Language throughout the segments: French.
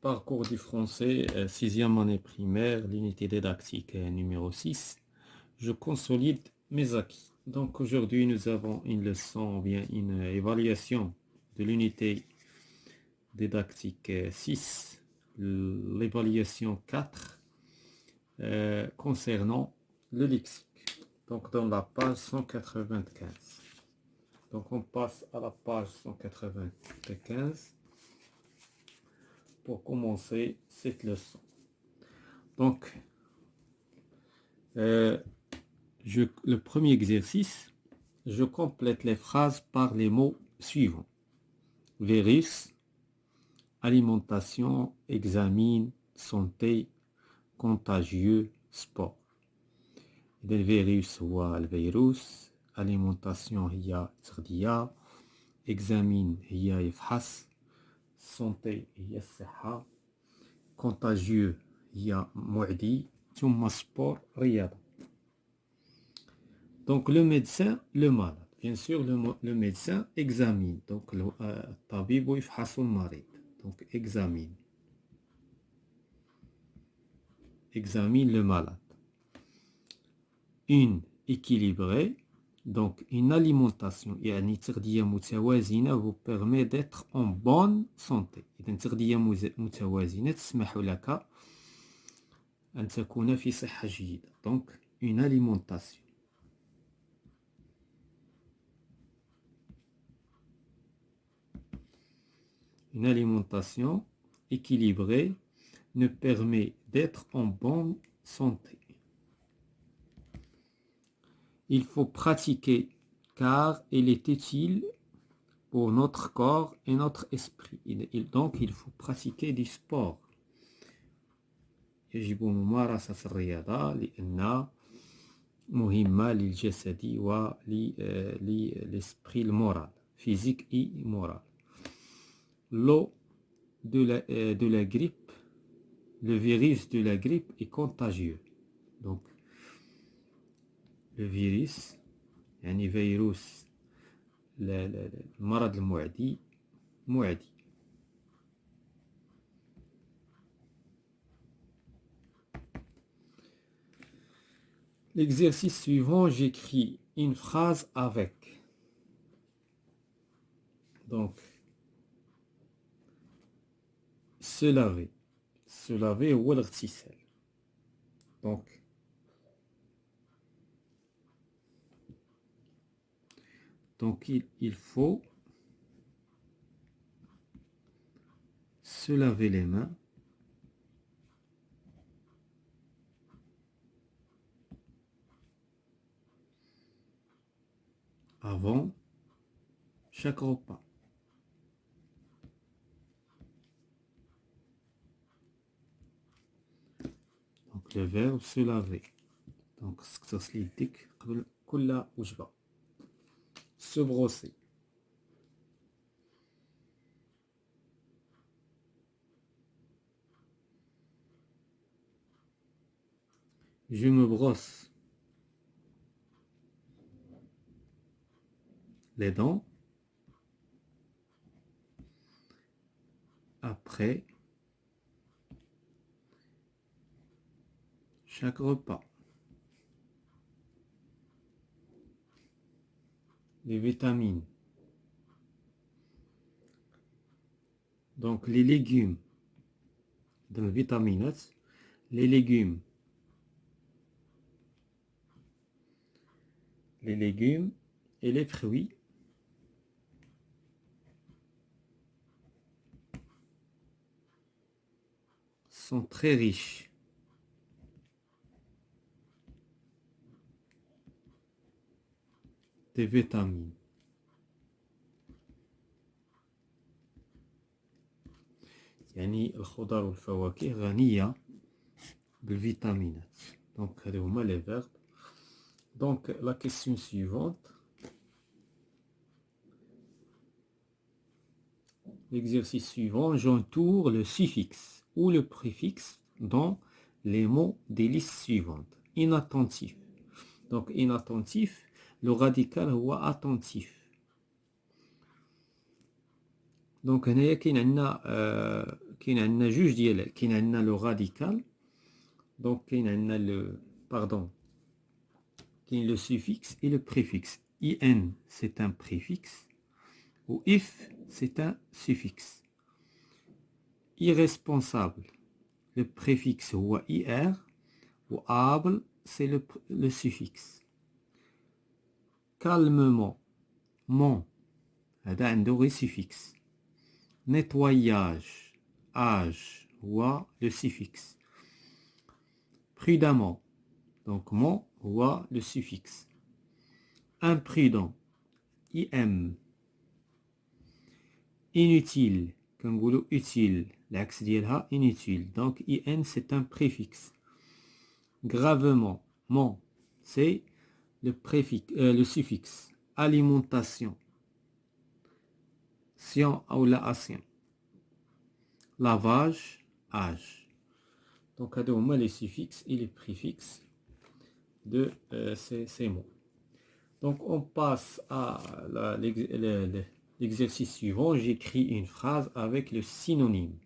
Parcours du français, sixième année primaire, l'unité didactique numéro 6. Je consolide mes acquis. Donc aujourd'hui, nous avons une leçon, ou bien une évaluation de l'unité didactique 6, l'évaluation 4 concernant le lexique. Donc dans la page 195. Donc on passe à la page 195 pour commencer cette leçon. Donc, le premier exercice, je complète les phrases par les mots suivants. Virus, alimentation, examine, santé, contagieux, sport. إذا الفيروس هو الفيروس، alimentation هي تغذية، examine هي يفحص، santé هي الصحة، contagieux هي معدي، ثم sport رياضة. Donc le médecin, le malade. Bien sûr, le médecin examine. Donc الطبيب يفحص المريض. Donc examine. Examine le malade. Une équilibrée. Donc une alimentation يعني تغذية متوازنة vous permet d'être en bonne santé. إذا تغذية متوازنة تسمح لك أن تكون في صحة جيدة. Donc une alimentation. Une alimentation équilibrée nous permet d'être en bonne santé. Il faut pratiquer car il est utile pour notre corps et notre esprit. Donc il faut pratiquer du sport. يجب ممارسة الرياضة لأنها مهمة للجسد وللesprit المورال physique et moral. L'eau de la grippe, le virus de la grippe est contagieux. Donc le virus يعني فيروس المرض المعدي معدي. L'exercice suivant, j'écris une phrase avec. Donc se laver. Se laver هو الاغتسال. Donc il faut se laver les mains avant chaque repas. Donc le verbe se laver. Donc تغسل يديك قبل كل وجبة. Se brosser. Je me brosse les dents après chaque repas. Les vitamines. Donc les légumes. Dans les vitamines, les légumes. Les légumes et les fruits sont très riches des vitamines. يعني الخضار والفواكه غنية بالفيتامينات. Donc هذو هما les verbes. Donc la question suivante. L'exercice suivant, j'entoure le suffixe ou le préfixe dans les mots des listes suivantes. Inattentif. Donc inattentif, le radical هو attentif. Donc هنايا كاين عندنا كاين عندنا جوج ديال كاين عندنا لو راديكال دونك كاين عندنا لو باردون كاين لو سوفيكس et le préfixe in c'est un préfixe ou if c'est un suffixe irresponsable le préfixe هو ir ou able c'est le suffixe calmement mon هذا عنده غير suffixe nettoyage age هو le suffixe prudemment donc mon هو le suffixe imprudent im inutile كنقولوا utile العكس ديالها inutile donc in c'est un préfixe gravement mon c'est le préfixe le suffixe alimentation sion ou la ancien lavage âge donc هادو هما les suffixes et les préfixes de ces mots. Donc on passe à l'exercice suivant. J'écris une phrase avec le synonyme.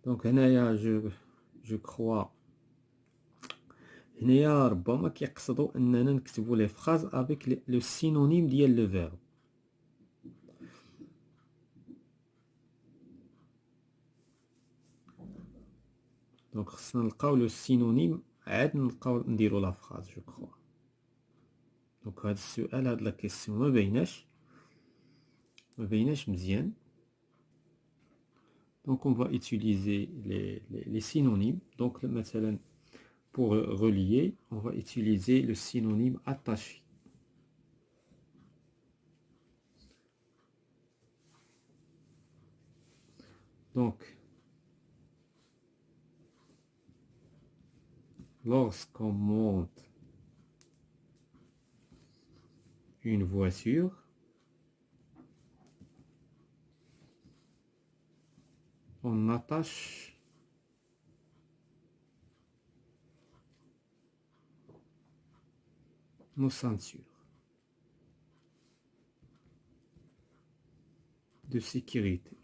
Donc هنايا je crois هنايا ربما كيقصدوا اننا نكتبوا les phrases avec le synonyme ديال le verbe. دونك خصنا نلقاو لو سينونيم عاد نبقاو نديرو لا فراز جو كخوا. دونك هاد السؤال هاد لا كيسيون ما بيناش مزيان. دونك on va utiliser les synonymes. Donc مثلا pour relier on va utiliser le synonyme attaché. Donc lorsqu'on monte une voiture, on attache nos ceintures de sécurité.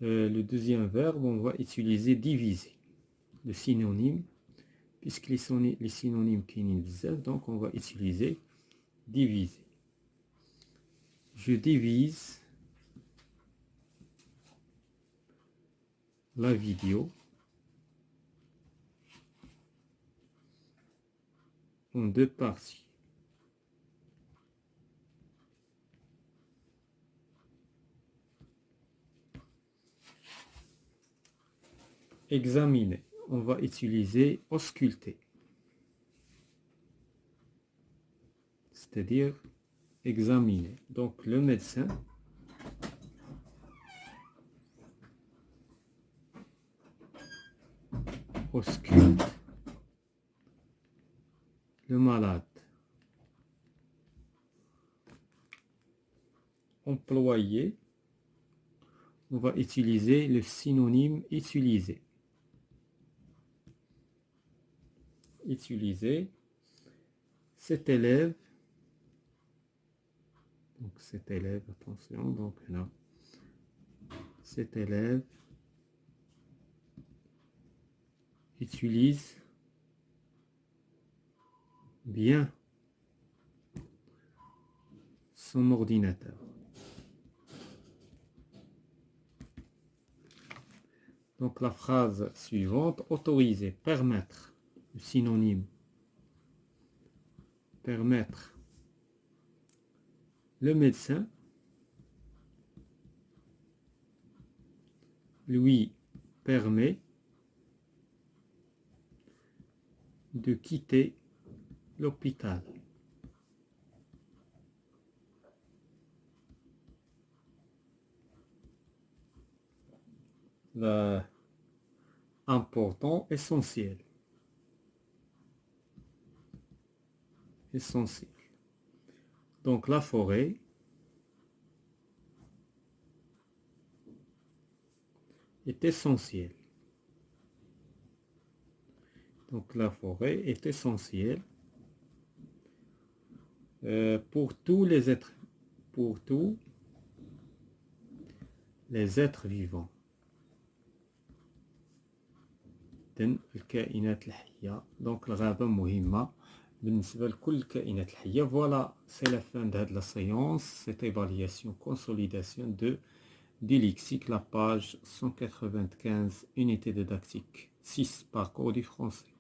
Le deuxième verbe, on va utiliser diviser, le synonyme, puisque les synonymes qui sont donc on va utiliser diviser. Je divise la vidéo en deux parties. Examiner, on va utiliser ausculter, c'est-à-dire examiner. Donc le médecin ausculte le malade. Employé, on va utiliser le synonyme utiliser. Utiliser. Cet élève, donc cet élève, attention, donc là, cet élève utilise bien son ordinateur. Donc la phrase suivante, autoriser, permettre, le synonyme, permettre. Le médecin lui permet de quitter l'hôpital. Important, essentiel. Essentiel. Donc la forêt est essentielle. Donc la forêt est essentielle pour tous les êtres vivants. الكائنات الحية. Donc الغابة مهمة بالنسبة لكل الكائنات الحية. Voilà, c'est la fin de la séance, cette évaluation, consolidation du lexique, la page 195, unité didactique 6, parcours du français.